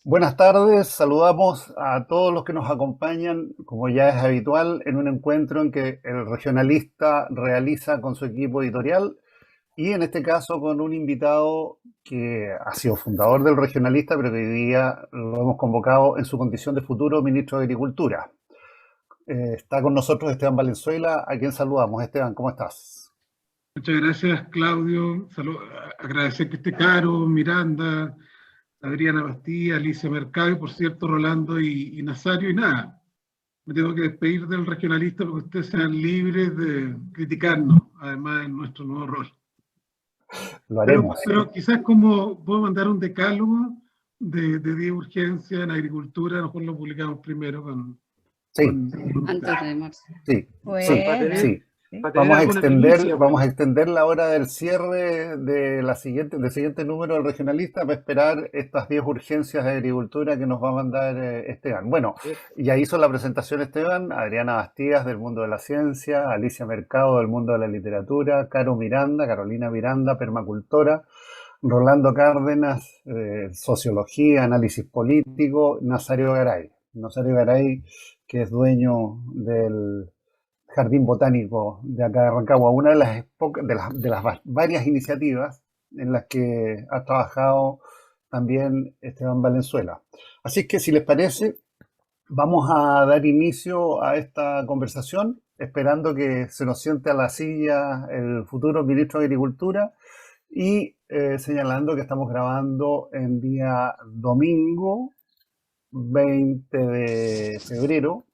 Buenas tardes, saludamos a todos los que nos acompañan, como ya es habitual, en un encuentro en que el regionalista realiza con su equipo editorial y en este caso con un invitado que ha sido fundador del regionalista, pero que hoy día lo hemos convocado en su condición de futuro ministro de Agricultura. Está con nosotros Esteban Valenzuela, a quien saludamos. Esteban, ¿cómo estás? Muchas gracias, Claudio. Agradecer que esté Caro, Miranda, Adriana Bastía, Alicia Mercado y, por cierto, Rolando y Nazario. Y nada, me tengo que despedir del regionalista porque ustedes sean libres de criticarnos, además en nuestro nuevo rol. Lo Pero, haremos. pero quizás como puedo mandar un decálogo de 10 urgencias en agricultura, a lo mejor lo publicamos primero Sí, Antes de marzo. sí, sí, Bueno, sí. Para tener alguna primicia, Vamos a extender la hora del cierre de del siguiente número del regionalista para esperar estas 10 urgencias de agricultura que nos va a mandar Esteban. Bueno, ya hizo la presentación Esteban, Adriana Bastías del mundo de la ciencia, Alicia Mercado del mundo de la literatura, Carolina Miranda, permacultora, Rolando Cárdenas, sociología, análisis político, Nazario Garay, que es dueño del Jardín Botánico de acá de Rancagua, una de las varias iniciativas en las que ha trabajado también Esteban Valenzuela. Así que si les parece, vamos a dar inicio a esta conversación, esperando que se nos siente a la silla el futuro ministro de Agricultura y señalando que estamos grabando en día domingo 20 de febrero,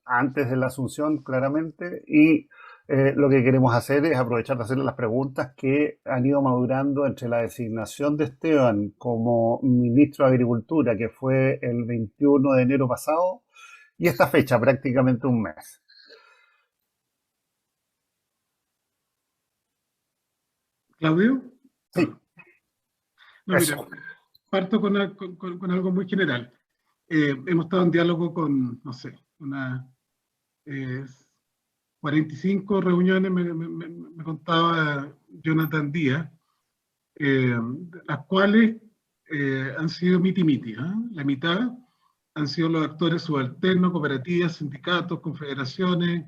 antes de la Asunción, claramente, y lo que queremos hacer es aprovechar de hacerle las preguntas que han ido madurando entre la designación de Esteban como ministro de Agricultura, que fue el 21 de enero pasado, y esta fecha, prácticamente un mes. ¿Claudio? Sí, No, eso. mira, parto con algo muy general. Hemos estado en diálogo con, no sé, unas 45 reuniones, me contaba Jonathan Díaz, las cuales han sido miti-miti. La mitad han sido los actores subalternos, cooperativas, sindicatos, confederaciones,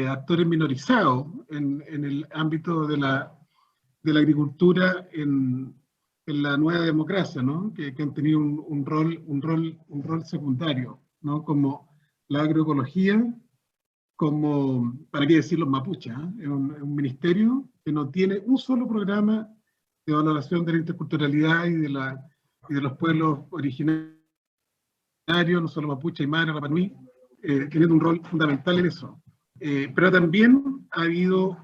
actores minorizados en el ámbito de la agricultura en la nueva democracia, ¿no? Que han tenido un rol secundario, ¿no? Como la agroecología, como, para qué decir los mapuches, es un ministerio que no tiene un solo programa de valoración de la interculturalidad y de los pueblos originarios, no solo mapuche, aymara, Rapa Nui, teniendo un rol fundamental en eso. Pero también ha habido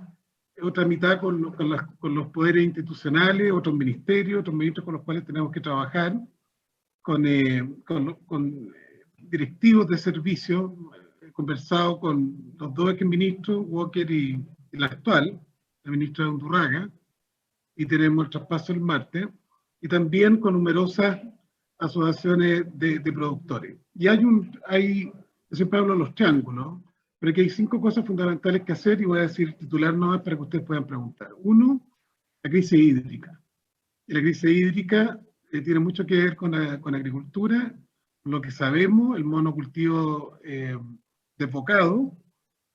otra mitad con los poderes institucionales, otros ministerios con los cuales tenemos que trabajar, con directivos de servicio. He conversado con los dos exministros, Walker y la actual, la ministra de Undurraga, y tenemos el traspaso el martes, y también con numerosas asociaciones de productores. Y yo siempre hablo de los triángulos, pero aquí hay 5 cosas fundamentales que hacer y voy a decir titular nomás para que ustedes puedan preguntar. Uno, la crisis hídrica. Y la crisis hídrica tiene mucho que ver con agricultura, lo que sabemos, el monocultivo desbocado,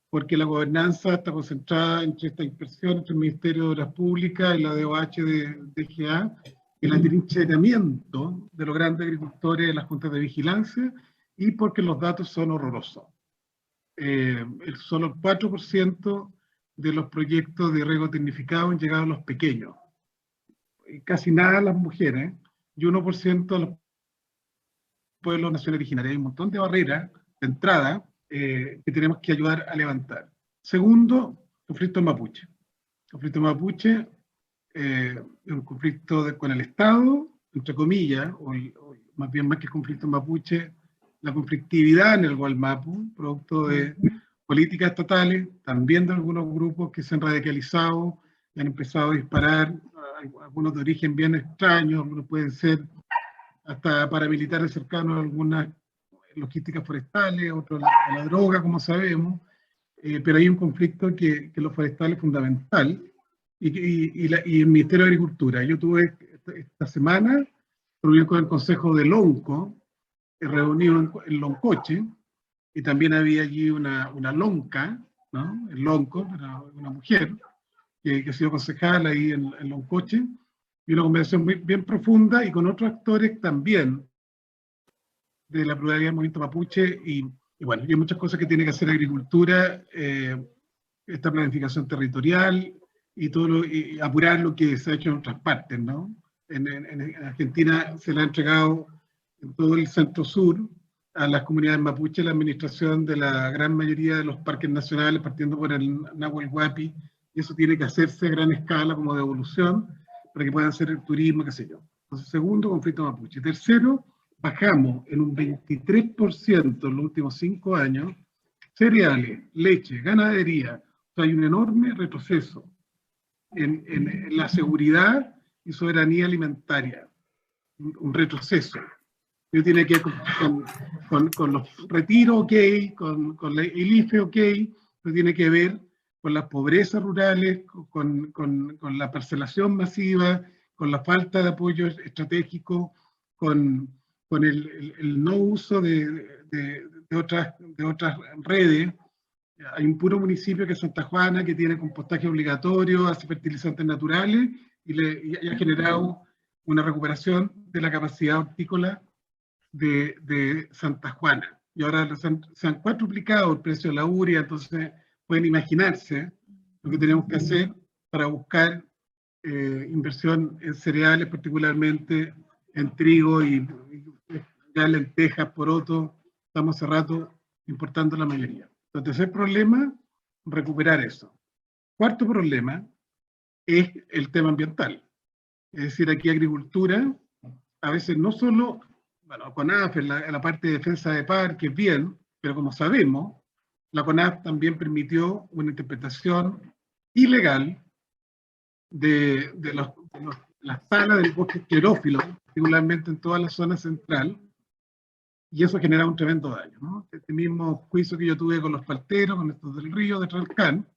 porque la gobernanza está concentrada entre esta inspección, entre el Ministerio de Obras Públicas y la DOH de DGA, el atrincheramiento de los grandes agricultores de las juntas de vigilancia y porque los datos son horrorosos. Solo el 4% de los proyectos de riego tecnificado han llegado a los pequeños. Casi nada a las mujeres y 1% a los pueblos nacionales originarios. Hay un montón de barreras de entrada que tenemos que ayudar a levantar. Segundo, conflicto mapuche. El conflicto mapuche es un conflicto con el Estado, entre comillas, o más bien más que el conflicto mapuche, la conflictividad en el Gualmapu, producto de políticas estatales, también de algunos grupos que se han radicalizado y han empezado a disparar, algunos de origen bien extraño, algunos pueden ser hasta paramilitares cercanos a algunas logísticas forestales, otros a la droga, como sabemos, pero hay un conflicto que lo forestal es fundamental, y el Ministerio de Agricultura. Yo tuve esta semana reunión con el Consejo del ONCO, reunido en Loncoche, y también había allí una lonca, ¿no? El lonco, era una mujer, que ha sido concejal ahí en Loncoche, y una conversación bien profunda, y con otros actores también, de la pluralidad del movimiento mapuche, y bueno, y hay muchas cosas que tiene que hacer agricultura, esta planificación territorial, y apurar lo que se ha hecho en otras partes, ¿no? En Argentina se le ha entregado en todo el centro sur a las comunidades mapuche la administración de la gran mayoría de los parques nacionales, partiendo por el Nahuel Huapi, y eso tiene que hacerse a gran escala como devolución para que puedan hacer el turismo, qué sé yo. Entonces, segundo, conflicto mapuche. Tercero, bajamos en un 23% en los últimos 5 años cereales, leche, ganadería. O sea, hay un enorme retroceso en la seguridad y soberanía alimentaria, un retroceso. Eso tiene que ver con los retiros, ok, con el IFE, ok, pero tiene que ver con las pobrezas rurales, con la parcelación masiva, con la falta de apoyo estratégico, con el no uso de otras redes. Hay un puro municipio que es Santa Juana, que tiene compostaje obligatorio, hace fertilizantes naturales, y ha generado una recuperación de la capacidad hortícola de Santa Juana. Y ahora se han cuadruplicado el precio de la urea, entonces pueden imaginarse lo que tenemos que hacer para buscar inversión en cereales, particularmente en trigo y ya lentejas, poroto. Estamos hace rato importando la mayoría. Entonces, tercer problema, recuperar eso. Cuarto problema es el tema ambiental. Es decir, aquí agricultura, a veces no solo, bueno, CONAF en la parte de defensa de parques, bien, pero como sabemos, la CONAF también permitió una interpretación ilegal de las salas del bosque esclerófilo, particularmente en toda la zona central, y eso genera un tremendo daño, ¿no? Este mismo juicio que yo tuve con los palteros, con estos del río de Tralcán,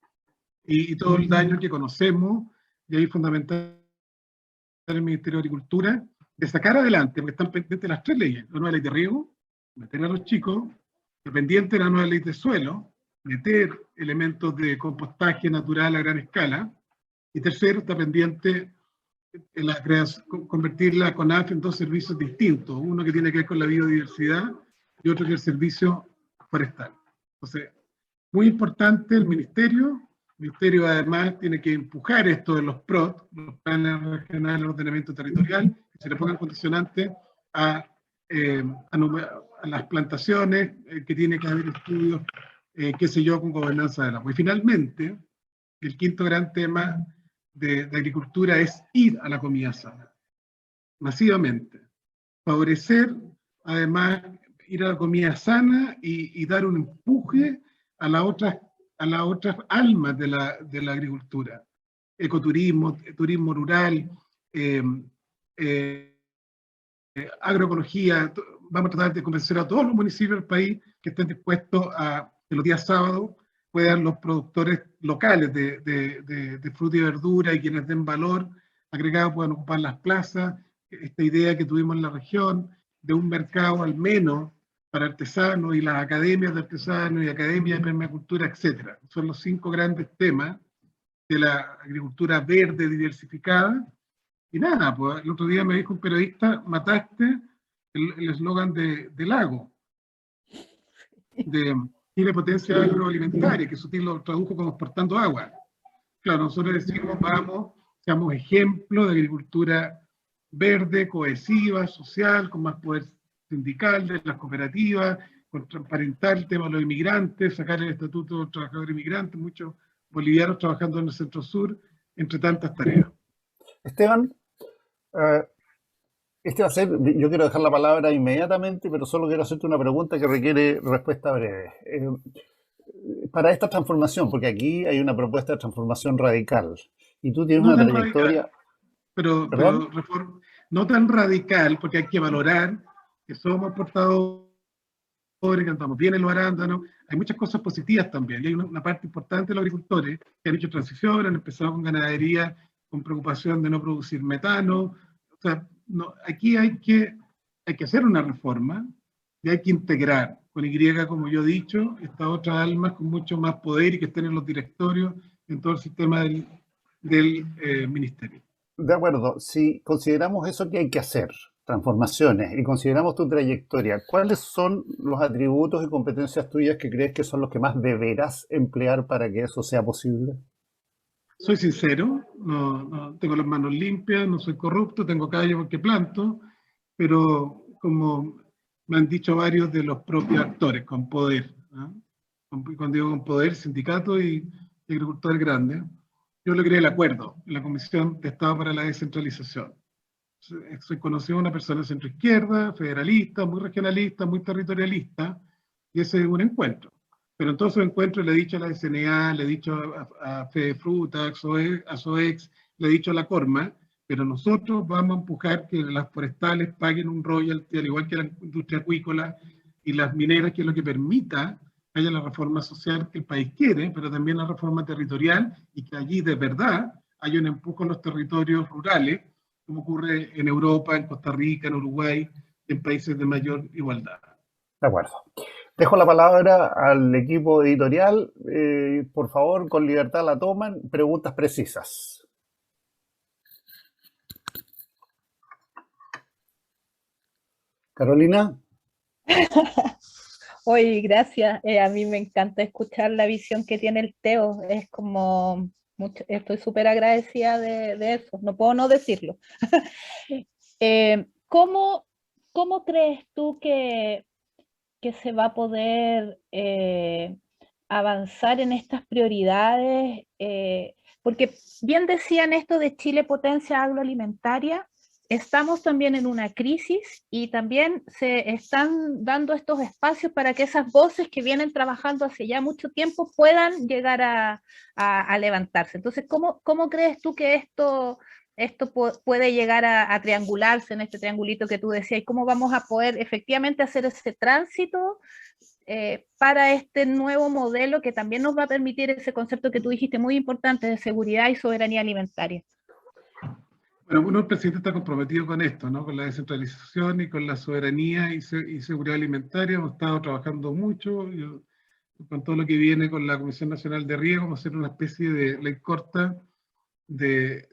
y todo el daño que conocemos, y ahí fundamental el Ministerio de Agricultura, de sacar adelante, porque están pendientes las 3 leyes: la nueva ley de riego, meter a los chicos, pendiente de la nueva ley de suelo, meter elementos de compostaje natural a gran escala, y tercero, está pendiente en la creación, convertir la CONAF en 2 servicios distintos, uno que tiene que ver con la biodiversidad y otro que es el servicio forestal. Entonces, muy importante el ministerio además tiene que empujar esto de los PROT, los planes regionales de ordenamiento territorial, que se le pongan condicionantes a las plantaciones, que tiene que haber estudios, qué sé yo, con gobernanza del agua. Y finalmente, el quinto gran tema de agricultura es ir a la comida sana, masivamente. Favorecer, además, ir a la comida sana y dar un empuje a las otras almas de la agricultura. Ecoturismo, turismo rural, agroecología. Vamos a tratar de convencer a todos los municipios del país que estén dispuestos a, que los días sábados, puedan los productores locales de fruta y verdura y quienes den valor agregado puedan ocupar las plazas. Esta idea que tuvimos en la región de un mercado al menos para artesanos y las academias de artesanos y academias de permacultura, etc. Son los 5 grandes temas de la agricultura verde diversificada. Y nada, pues el otro día me dijo un periodista: mataste el eslogan de Lago, de Chile Potencia Agroalimentaria, que Sutil lo tradujo como exportando agua. Claro, nosotros decimos, vamos, seamos ejemplo de agricultura verde, cohesiva, social, con más poder sindical de las cooperativas, con transparentar el tema de los inmigrantes, sacar el estatuto de los trabajadores inmigrantes, muchos bolivianos trabajando en el centro sur, entre tantas tareas. Esteban, este va a ser, yo quiero dejar la palabra inmediatamente, pero solo quiero hacerte una pregunta que requiere respuesta breve. Para esta transformación, porque aquí hay una propuesta de transformación radical, y tú tienes una trayectoria... Pero no tan radical, porque hay que valorar que somos portadores, cantamos bien en los arándanos, hay muchas cosas positivas también, y hay una parte importante de los agricultores que han hecho transición, han empezado con ganadería, con preocupación de no producir metano. O sea, no, aquí hay que hacer una reforma, y hay que integrar con Y, como yo he dicho, estas otras almas con mucho más poder y que estén en los directorios, en todo el sistema del ministerio. De acuerdo, si consideramos eso que hay que hacer, transformaciones, y consideramos tu trayectoria, ¿cuáles son los atributos y competencias tuyas que crees que son los que más deberás emplear para que eso sea posible? Soy sincero, no tengo las manos limpias, no soy corrupto, tengo calle porque planto, pero como me han dicho varios de los propios actores con poder, ¿no? Cuando digo con poder, sindicatos y agricultores grandes, yo logré el acuerdo en la Comisión de Estado para la Descentralización. Soy conocido una persona de centro izquierda, federalista, muy regionalista, muy territorialista, y ese es un encuentro. Pero en todos esos encuentros le he dicho a la SNA, le he dicho a Fedefruta, a SOEX, le he dicho a la Corma, pero nosotros vamos a empujar que las forestales paguen un royalty, al igual que la industria acuícola y las mineras, que es lo que permita que haya la reforma social que el país quiere, pero también la reforma territorial, y que allí de verdad haya un empuje en los territorios rurales, como ocurre en Europa, en Costa Rica, en Uruguay, en países de mayor igualdad. De acuerdo. Dejo la palabra al equipo editorial. Por favor, con libertad la toman. Preguntas precisas. Carolina. Oye, gracias. A mí me encanta escuchar la visión que tiene el Teo. Es como, estoy súper agradecida de eso. No puedo no decirlo. ¿Cómo crees tú que se va a poder avanzar en estas prioridades? Porque bien decían esto de Chile potencia agroalimentaria, estamos también en una crisis y también se están dando estos espacios para que esas voces que vienen trabajando hace ya mucho tiempo puedan llegar a levantarse. Entonces, ¿cómo crees tú que esto puede llegar a triangularse en este triangulito que tú decías? ¿Y cómo vamos a poder efectivamente hacer ese tránsito para este nuevo modelo que también nos va a permitir ese concepto que tú dijiste muy importante de seguridad y soberanía alimentaria? Bueno, el presidente está comprometido con esto, ¿no? Con la descentralización y con la soberanía y seguridad alimentaria. Hemos estado trabajando mucho con todo lo que viene con la Comisión Nacional de Riego. Vamos a hacer una especie de ley corta de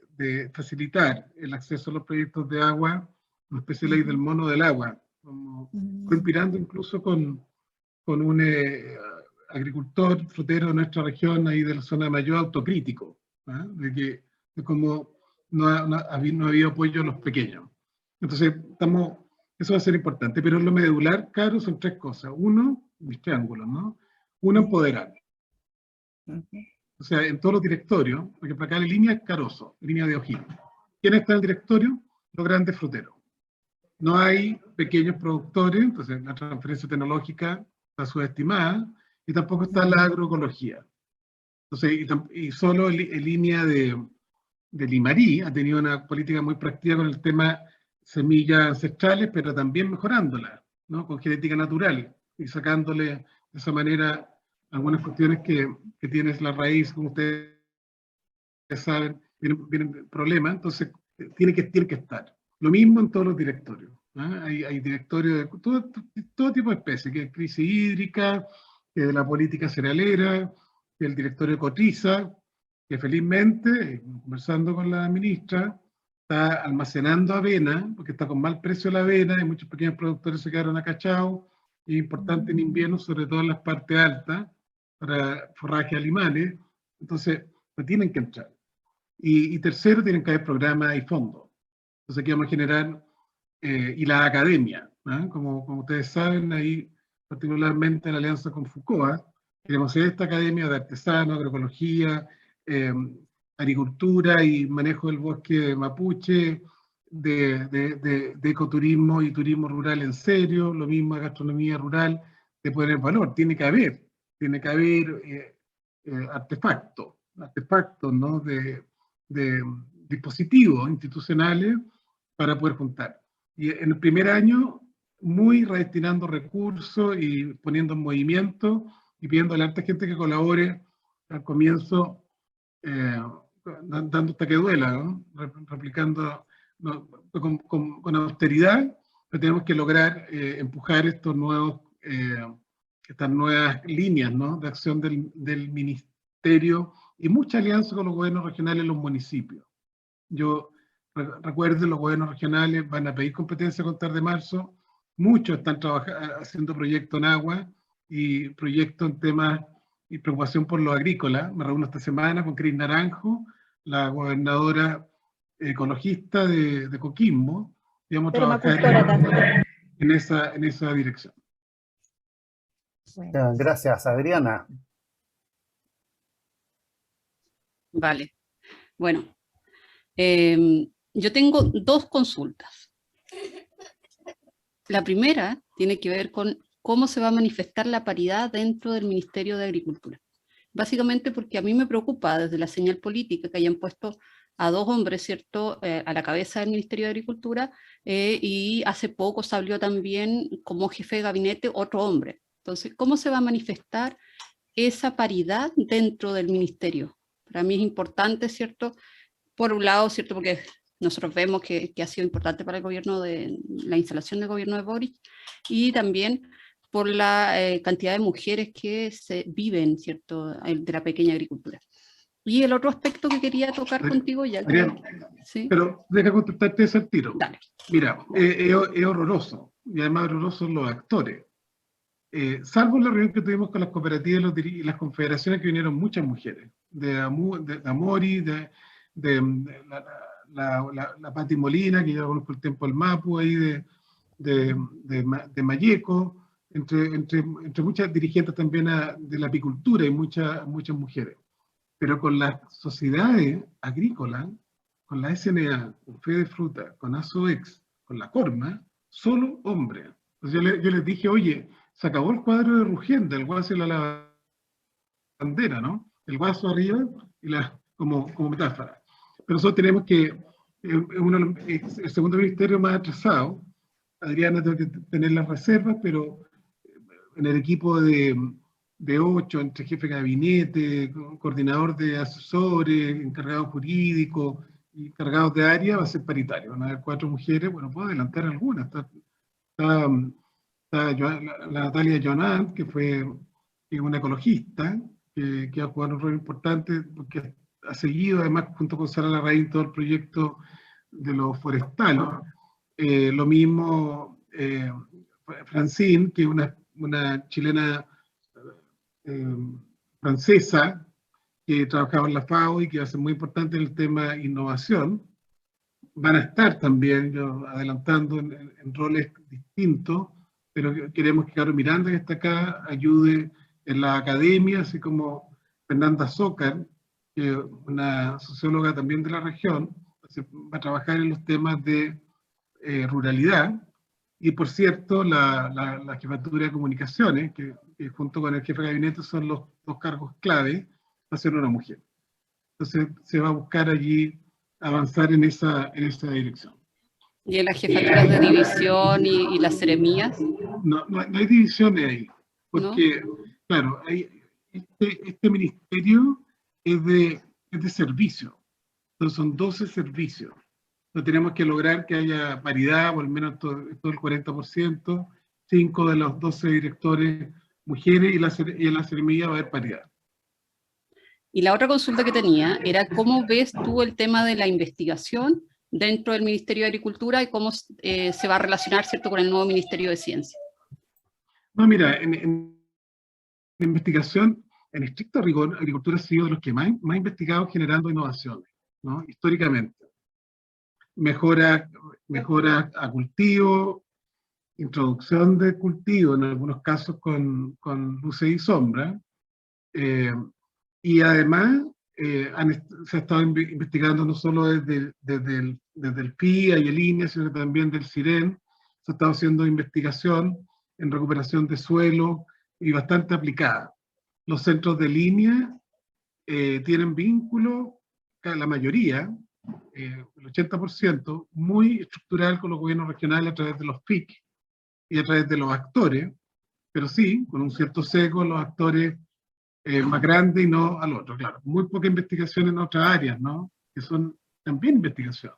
facilitar el acceso a los proyectos de agua, una especie de ley del mono del agua, como inspirando incluso con un agricultor frutero de nuestra región, ahí de la zona de Mayo, autocrítico, ¿eh? de cómo no ha habido apoyo a los pequeños. Entonces, eso va a ser importante, pero lo medular, Caro, son tres cosas. Uno, mis triángulos, ¿no? Uno, empoderar. O sea, en todos los directorios, porque para acá la línea es Caroso, línea de O'Higgins. ¿Quién está en el directorio? Los grandes fruteros. No hay pequeños productores, entonces la transferencia tecnológica está subestimada, y tampoco está la agroecología. Entonces, y solo en línea de Limarí ha tenido una política muy práctica con el tema semillas ancestrales, pero también mejorándolas, ¿no? Con genética natural y sacándole de esa manera algunas cuestiones que tienes la raíz, como ustedes saben, vienen problemas, entonces tiene que estar. Lo mismo en todos los directorios. Hay directorios de todo tipo de especies, que es crisis hídrica, que de la política cerealera, que el directorio de cotriza, que felizmente, conversando con la ministra, está almacenando avena, porque está con mal precio la avena, y muchos pequeños productores se quedaron acachados, y es importante en invierno, sobre todo en las partes altas, para forraje animales, entonces no tienen que entrar. Y tercero, tienen que haber programas y fondos. Entonces aquí vamos a generar, y la academia, ¿eh? Como ustedes saben, ahí particularmente en alianza con FUCOA, queremos hacer esta academia de artesanos, agroecología, agricultura y manejo del bosque mapuche, de ecoturismo y turismo rural en serio, lo mismo de gastronomía rural, de poner valor. Tiene que haber artefactos, ¿no? de dispositivos institucionales para poder juntar. Y en el primer año, muy redestinando recursos y poniendo en movimiento y pidiendo a la alta gente que colabore al comienzo, dando hasta que duela, ¿no? Replicando, ¿no? con austeridad, pero tenemos que lograr empujar estas nuevas líneas, ¿no?, de acción del ministerio y mucha alianza con los gobiernos regionales y los municipios. Yo recuerdo, los gobiernos regionales van a pedir competencia a contar de marzo, muchos están haciendo proyectos en agua y proyectos en temas y preocupación por lo agrícola. Me reúno esta semana con Cris Naranjo, la gobernadora ecologista de Coquimbo, y vamos a trabajar en esa dirección. Bueno. Gracias, Adriana. Vale. Bueno, yo tengo dos consultas. La primera tiene que ver con cómo se va a manifestar la paridad dentro del Ministerio de Agricultura. Básicamente porque a mí me preocupa desde la señal política que hayan puesto a dos hombres, ¿cierto?, a la cabeza del Ministerio de Agricultura, y hace poco salió también como jefe de gabinete otro hombre. Entonces, ¿cómo se va a manifestar esa paridad dentro del ministerio? Para mí es importante, ¿cierto?, por un lado, ¿cierto?, porque nosotros vemos que ha sido importante para el gobierno, la instalación del gobierno de Boric, y también por la cantidad de mujeres que viven, ¿cierto?, de la pequeña agricultura. Y el otro aspecto que quería tocar contigo ya... ¿Sí? Pero deja contestarte ese tiro. Dale. Mira, es horroroso, y además horrorosos los actores. Salvo la reunión que tuvimos con las cooperativas y las confederaciones, que vinieron muchas mujeres, de Amori, la Pati Molina, que yo conozco el tiempo del Mapu, ahí de Mayeco, entre muchas dirigentes también de la apicultura, y muchas mujeres. Pero con las sociedades agrícolas, con la SNA, con Fede Fruta, con ASOEX, con la Corma, solo hombres. Entonces yo les dije, oye, se acabó el cuadro de Rugenda, el guaso y la bandera, ¿no? El guaso arriba y como metáfora. Pero nosotros tenemos que, el segundo ministerio más atrasado, Adriana tiene que tener las reservas, pero en el equipo de 8, entre jefe de gabinete, coordinador de asesores, encargado jurídico, y encargados de área, va a ser paritario. Van a haber 4 mujeres, bueno, puedo adelantar algunas. Está la Natalia Jonat, que fue una ecologista, que ha jugado un rol importante, porque ha seguido, además, junto con Sara Larraín, todo el proyecto de los forestales. Lo mismo Francine, que es una chilena francesa, que trabajaba en la FAO y que va a ser muy importante en el tema innovación. Van a estar también, yo adelantando, en roles distintos, pero queremos que Caro Miranda, que está acá, ayude en la academia, así como Fernanda Zócar, que es una socióloga también de la región, va a trabajar en los temas de ruralidad. Y por cierto, la jefatura de comunicaciones, que junto con el jefe de gabinete son los 2 cargos clave, va a ser una mujer. Entonces se va a buscar allí avanzar en esa dirección. ¿Y en las jefaturas de división y las seremías? No hay divisiones ahí, porque, ¿no? Claro, este ministerio es de servicio, entonces son 12 servicios. Entonces tenemos que lograr que haya paridad, por al menos todo el 40%, 5 de los 12 directores mujeres, y en la seremía va a haber paridad. Y la otra consulta que tenía era cómo ves tú el tema de la investigación dentro del Ministerio de Agricultura y cómo se va a relacionar, ¿cierto?, con el nuevo Ministerio de Ciencia. No, mira, en investigación, en estricto rigor, agricultura ha sido de los que más ha investigado generando innovaciones, ¿no?, históricamente. Mejora a cultivo, introducción de cultivo, en algunos casos con luces y sombras, y además se ha estado investigando no solo desde el PIA y el INE, sino también del CIREN. Se ha estado haciendo investigación en recuperación de suelo y bastante aplicada. Los centros de línea tienen vínculo, la mayoría, el 80%, muy estructural con los gobiernos regionales a través de los PIC y a través de los actores, pero sí, con un cierto sesgo, los actores más grandes y no al otro, claro. Muy poca investigación en otras áreas, ¿no?, que son también investigación.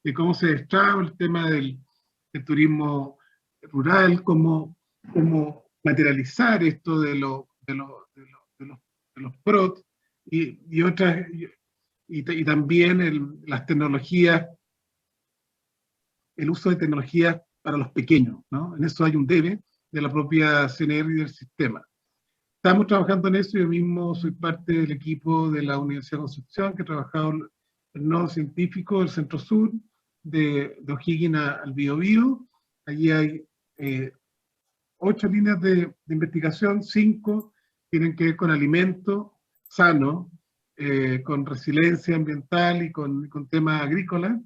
De cómo se destraba el tema del el turismo rural, cómo materializar esto de los PROT y otras, y también las tecnologías, el uso de tecnologías para los pequeños, ¿no? En eso hay un debe de la propia CNR y del sistema. Estamos trabajando en eso, yo mismo soy parte del equipo de la Universidad de Concepción, que ha trabajado el nodo científico del Centro Sur, de O'Higgins al Biobío. Allí hay 8 líneas de investigación, 5 tienen que ver con alimento sano, con resiliencia ambiental y con temas agrícolas,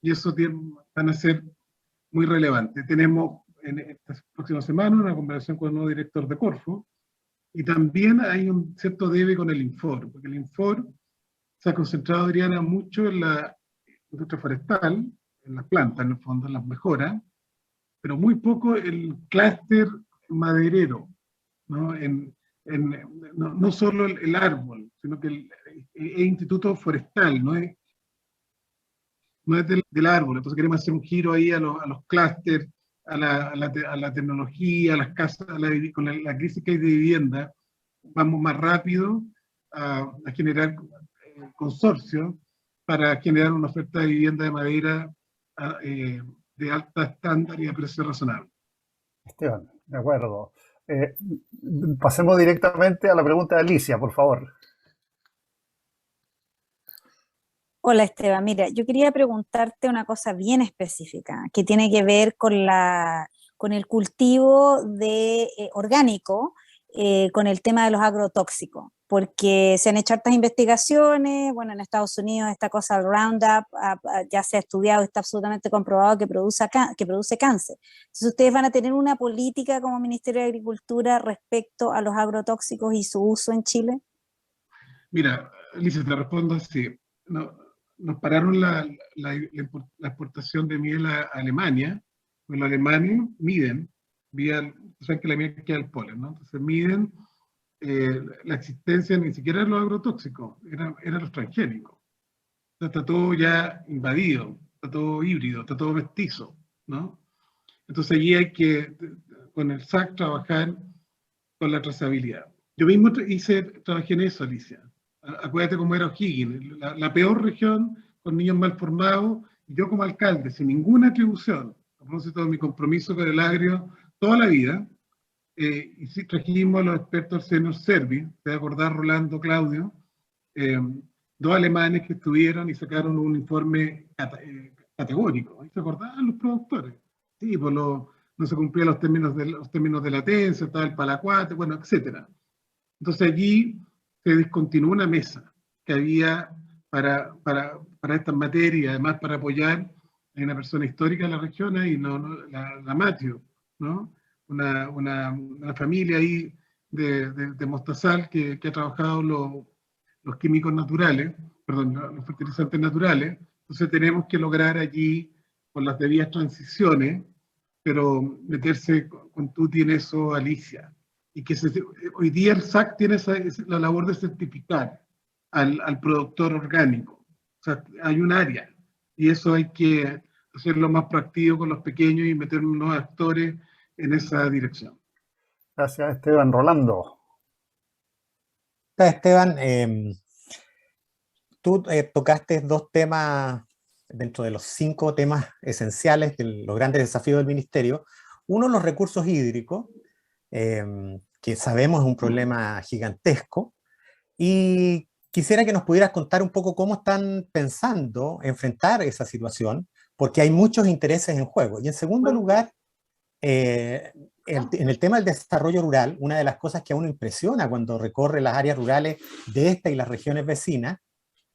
y eso van a ser muy relevantes. Tenemos en esta próxima semana una conversación con el nuevo director de Corfo, y también hay un cierto debe con el Infor, porque el Infor se ha concentrado, Adriana, mucho en la industria forestal, en las plantas, en el fondo, en las mejoras, pero muy poco el clúster maderero, ¿no? No solo el árbol, sino que el instituto forestal, no es del árbol. Entonces queremos hacer un giro ahí a los clústeres, a la tecnología, a las casas, con la crisis que hay de vivienda. Vamos más rápido a generar consorcios para generar una oferta de vivienda de madera de alta estándar y a precio razonable. Esteban, de acuerdo. Pasemos directamente a la pregunta de Alicia, por favor. Hola Esteban, mira, yo quería preguntarte una cosa bien específica que tiene que ver con el cultivo orgánico, con el tema de los agrotóxicos, porque se han hecho hartas investigaciones, bueno, en Estados Unidos esta cosa del Roundup ya se ha estudiado, está absolutamente comprobado que produce cáncer. Entonces ustedes van a tener una política como Ministerio de Agricultura respecto a los agrotóxicos y su uso en Chile. Mira, Alicia, te respondo así. Nos pararon la exportación de miel a Alemania, porque los alemanes miden, saben que la miel queda el polen, ¿no? Entonces miden la existencia ni siquiera de los agrotóxicos, eran los transgénicos. Entonces está todo ya invadido, está todo híbrido, está todo mestizo, ¿no? Entonces allí hay que, con el SAC, trabajar con la trazabilidad. Yo mismo trabajé en eso, Alicia. Acuérdate cómo era O'Higgins, la peor región con niños mal formados, y yo como alcalde, sin ninguna atribución, a propósito de mi compromiso con el agro toda la vida, y sí trajimos a los expertos del Senior Service, te vas a acordar, Rolando, Claudio, 2 alemanes que estuvieron y sacaron un informe categórico, ¿te acordaban los productores? Sí, pues no se cumplían los términos de latencia, estaba el palacuate, bueno, etc. Entonces allí se discontinuó una mesa que había para estas materias, además para apoyar a una persona histórica de la región, y la Matio, ¿no? Una familia ahí de Mostazal que ha trabajado los químicos naturales, perdón, los fertilizantes naturales. Entonces tenemos que lograr allí, con las debidas transiciones, pero meterse con Tuti en eso, Alicia. Y que hoy día el SAC tiene la labor de certificar al productor orgánico. O sea, hay un área, y eso hay que hacerlo más proactivo con los pequeños y meter unos actores en esa dirección. Gracias, Esteban. Rolando. Esteban, tú tocaste 2 temas dentro de los 5 temas esenciales de los grandes desafíos del ministerio. Uno, los recursos hídricos, que sabemos es un problema gigantesco, y quisiera que nos pudieras contar un poco cómo están pensando enfrentar esa situación, porque hay muchos intereses en juego. Y en segundo lugar, en el tema del desarrollo rural, una de las cosas que a uno impresiona cuando recorre las áreas rurales de esta y las regiones vecinas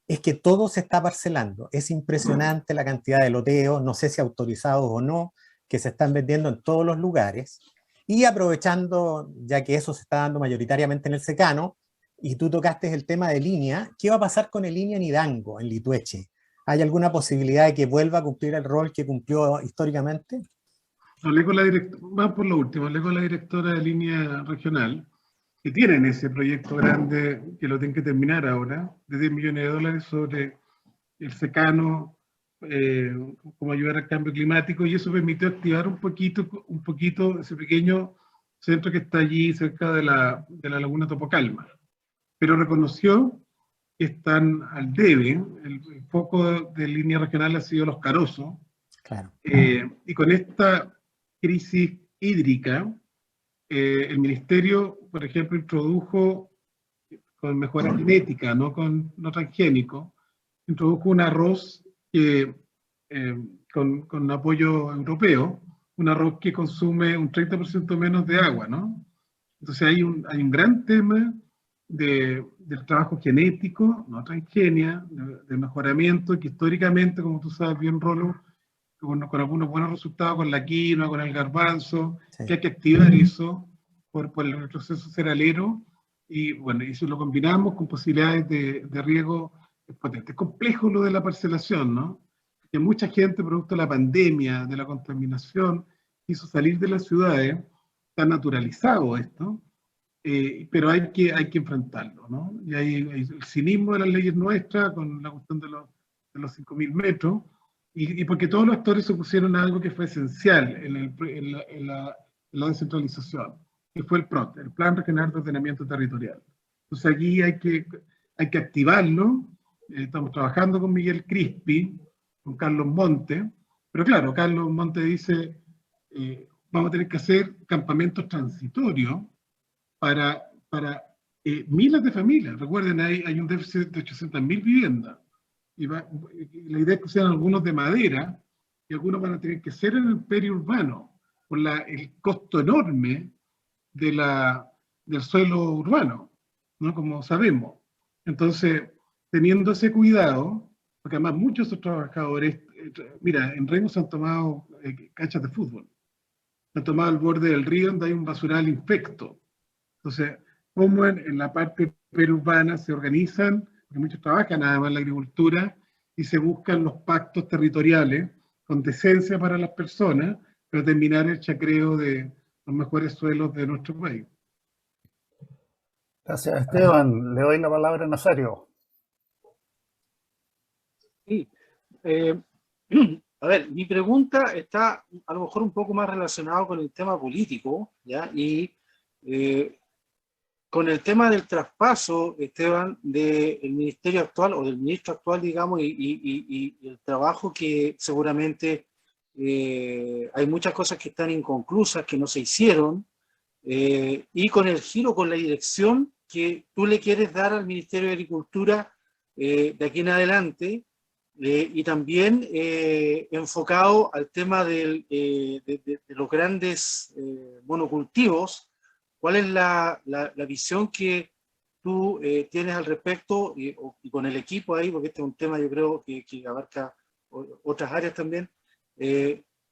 es que todo se está parcelando. Es impresionante la cantidad de loteos, no sé si autorizados o no, que se están vendiendo en todos los lugares. Y aprovechando, ya que eso se está dando mayoritariamente en el secano, y tú tocaste el tema de línea, ¿qué va a pasar con el línea en Idango, en Litueche? ¿Hay alguna posibilidad de que vuelva a cumplir el rol que cumplió históricamente? Hablé con más por lo último, hablé con la directora de línea regional, que tienen ese proyecto grande, que lo tienen que terminar ahora, de $10 millones sobre el secano cómo ayudar al cambio climático, y eso permitió activar un poquito ese pequeño centro que está allí cerca de la laguna Topocalma. Pero reconoció que están al debe, el foco de línea regional ha sido Los Carozos, Claro. y con esta crisis hídrica, el ministerio, por ejemplo, introdujo con mejora genética, no transgénico, introdujo un arroz que, con apoyo europeo, un arroz que consume un 30% menos de agua, ¿no? Entonces hay un gran tema del trabajo genético, no transgenia, de mejoramiento, que históricamente, como tú sabes bien, Rolo, con algunos buenos resultados con la quinoa, con el garbanzo, Sí. que hay que activar eso por el retroceso cerealero, y bueno, y si lo combinamos con posibilidades de riego, es potente. Es complejo lo de la parcelación, ¿no? Que mucha gente, producto de la pandemia, de la contaminación, quiso salir de las ciudades, está naturalizado esto, pero hay que enfrentarlo, ¿no? Y hay el cinismo de las leyes nuestras, con la cuestión de los 5.000 metros, y porque todos los actores se opusieron a algo que fue esencial en la descentralización, que fue el PROT, el Plan Regional de Ordenamiento Territorial. Entonces aquí hay que activarlo. Estamos trabajando con Miguel Crispi, con Carlos Monte, pero claro, Carlos Monte dice, vamos a tener que hacer campamentos transitorios para miles de familias. Recuerden, hay un déficit de 800.000 viviendas. Y la idea es que sean algunos de madera, y algunos van a tener que ser en el periurbano, por el costo enorme del suelo urbano, ¿no? Como sabemos. Entonces, teniendo ese cuidado, porque además muchos de esos trabajadores, mira, en Rengo se han tomado canchas de fútbol, se han tomado al borde del río donde hay un basural infecto. Entonces, cómo en la parte periurbana se organizan, porque muchos trabajan además en la agricultura, y se buscan los pactos territoriales con decencia para las personas, para terminar el chacreo de los mejores suelos de nuestro país. Gracias, Esteban. Le doy la palabra a Nazario. Sí. A ver, mi pregunta está a lo mejor un poco más relacionado con el tema político, ¿ya? Y con el tema del traspaso, Esteban, del ministerio actual o del ministro actual, digamos, y el trabajo que seguramente hay muchas cosas que están inconclusas, que no se hicieron, y con el giro, con la dirección que tú le quieres dar al Ministerio de Agricultura de aquí en adelante, y también enfocado al tema de los grandes monocultivos. ¿Cuál es la visión que tú tienes al respecto y con el equipo ahí? Porque este es un tema, yo creo, que abarca otras áreas también.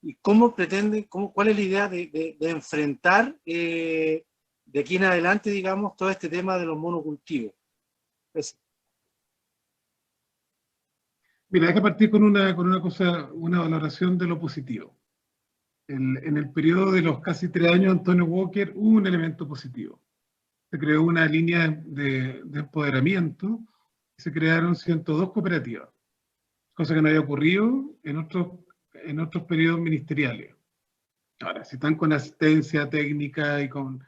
¿Y cómo pretenden, cuál es la idea de enfrentar de aquí en adelante, digamos, todo este tema de los monocultivos? Mira, hay que partir con una valoración de lo positivo. En el periodo de los casi 3 años de Antonio Walker hubo un elemento positivo. Se creó una línea de empoderamiento y se crearon 102 cooperativas, cosa que no había ocurrido en otros periodos ministeriales. Ahora, si están con asistencia técnica y con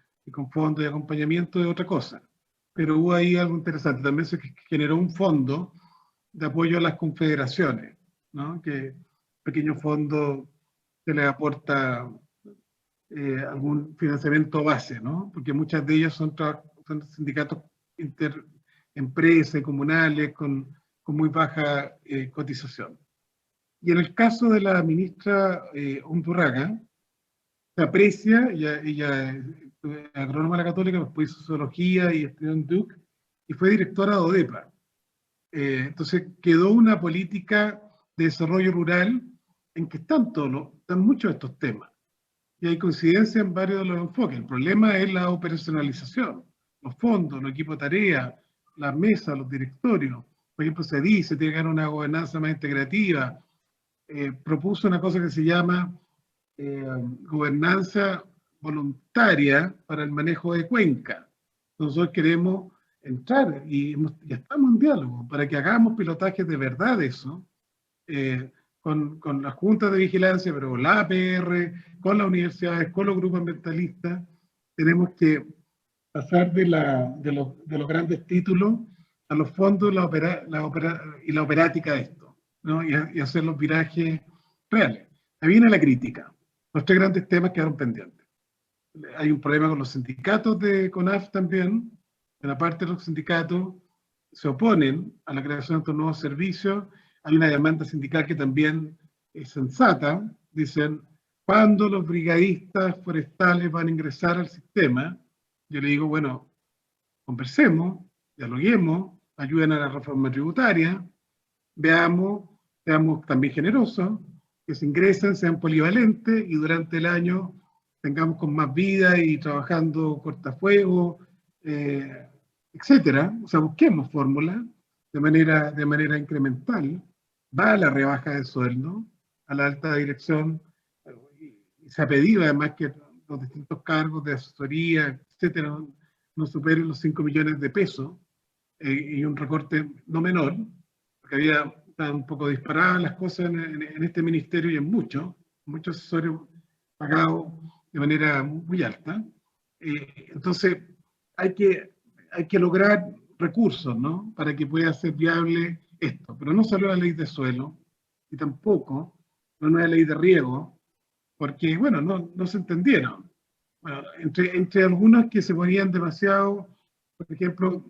fondos de acompañamiento es otra cosa, pero hubo ahí algo interesante. También se generó un fondo de apoyo a las confederaciones, ¿no? Que pequeño fondo se les aporta algún financiamiento base, ¿no? Porque muchas de ellas son sindicatos empresas y comunales con muy baja cotización. Y en el caso de la ministra Undurraga, se aprecia, ella es agrónoma de la Católica, después hizo sociología y estudió en Duke, y fue directora de ODEPA. Entonces quedó una política de desarrollo rural en que están muchos de estos temas. Y hay coincidencia en varios de los enfoques. El problema es la operacionalización, los fondos, los equipos de tarea, las mesas, los directorios. Por ejemplo, se dice, tiene que haber una gobernanza más integrativa. Propuso una cosa que se llama gobernanza voluntaria para el manejo de cuenca. Nosotros queremos entrar y estamos en diálogo para que hagamos pilotajes de verdad de eso, con las juntas de vigilancia, pero con la APR, con las universidades, con los grupos ambientalistas. Tenemos que pasar de los grandes títulos a los fondos y la operática de esto, ¿no? Y hacer los virajes reales. Ahí viene la crítica. Los 3 grandes temas quedaron pendientes. Hay un problema con los sindicatos de CONAF también. En la parte de los sindicatos se oponen a la creación de estos nuevos servicios. Hay una demanda sindical que también es sensata. Dicen, ¿cuándo los brigadistas forestales van a ingresar al sistema? Yo le digo, bueno, conversemos, dialoguemos, ayuden a la reforma tributaria, veamos, seamos también generosos, que se ingresen, sean polivalentes y durante el año tengamos con más vida y trabajando cortafuego, etcétera. O sea, busquemos fórmulas de manera incremental. Va a la rebaja de sueldo, a la alta dirección, y se ha pedido además que los distintos cargos de asesoría, etcétera, no superen los 5 millones de pesos, y un recorte no menor, porque estaban un poco disparadas las cosas en este ministerio y en muchos asesores pagados de manera muy alta. Entonces, hay que lograr recursos, ¿no? Para que pueda ser viable esto. Pero no solo la ley de suelo, y tampoco la nueva ley de riego, porque, bueno, no se entendieron. Bueno, entre algunos que se ponían demasiado, por ejemplo,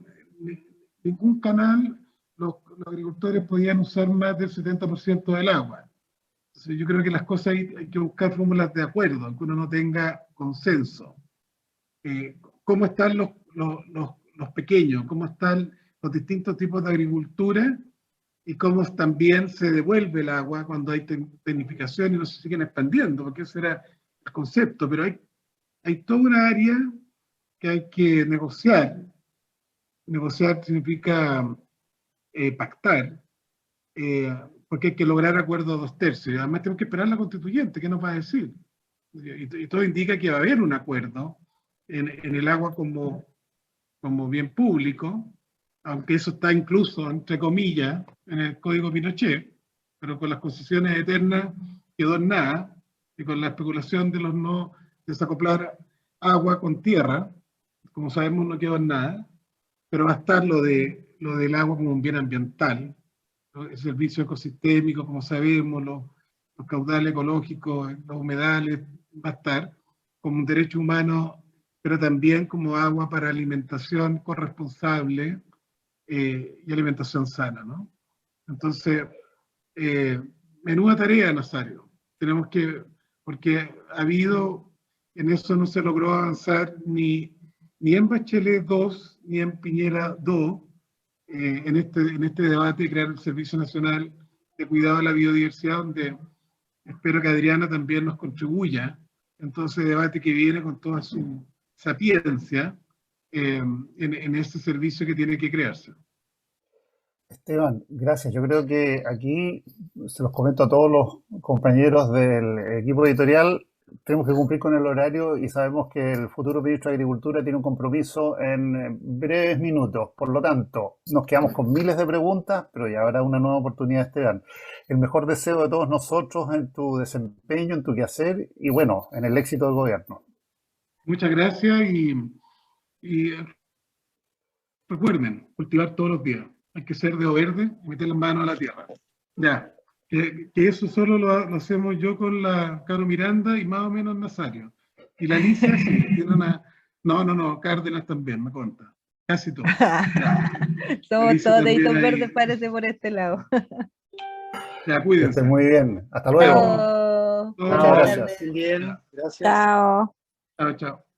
ningún canal, los agricultores podían usar más del 70% del agua. Entonces, yo creo que las cosas hay que buscar fórmulas de acuerdo, aunque uno no tenga consenso. ¿Cómo están los pequeños? ¿Cómo están los distintos tipos de agricultura? Y cómo también se devuelve el agua cuando hay tecnificación y no se siguen expandiendo, porque ese era el concepto. Pero hay toda una área que hay que negociar. Negociar significa pactar, porque hay que lograr acuerdos 2/3. Además tenemos que esperar la constituyente, ¿qué nos va a decir? Y todo indica que va a haber un acuerdo en el agua como bien público, aunque eso está incluso, entre comillas, en el Código Pinochet, pero con las concesiones eternas quedó en nada, y con la especulación de los no desacoplar agua con tierra, como sabemos no quedó en nada, pero va a estar lo del agua como un bien ambiental, ¿no? El servicio ecosistémico, como sabemos, los caudales ecológicos, los humedales, va a estar como un derecho humano, pero también como agua para alimentación corresponsable y alimentación sana, ¿no? Entonces, menuda tarea, Nazario. Tenemos que, porque en eso no se logró avanzar ni en Bachelet 2, ni en Piñera 2, en este debate de crear el Servicio Nacional de Cuidado de la Biodiversidad, donde espero que Adriana también nos contribuya en todo ese debate que viene con toda su sapiencia en este servicio que tiene que crearse. Esteban, gracias. Yo creo que aquí, se los comento a todos los compañeros del equipo editorial, tenemos que cumplir con el horario y sabemos que el futuro ministro de Agricultura tiene un compromiso en breves minutos. Por lo tanto, nos quedamos con miles de preguntas, pero ya habrá una nueva oportunidad, Esteban. El mejor deseo de todos nosotros en tu desempeño, en tu quehacer y, bueno, en el éxito del gobierno. Muchas gracias y recuerden, cultivar todos los días. Hay que ser dedo verde y meter las manos a la tierra. Ya. Que eso solo lo hacemos yo con la Caro Miranda y más o menos Nazario. Y la Alicia sí, tiene una... No, Cárdenas también, me conta. Casi todo. Somos todos deditos verdes, parece, por este lado. Ya, cuídense. Muy bien. Hasta luego. Chao. Muchas gracias. Bien, gracias. Chao. Chao.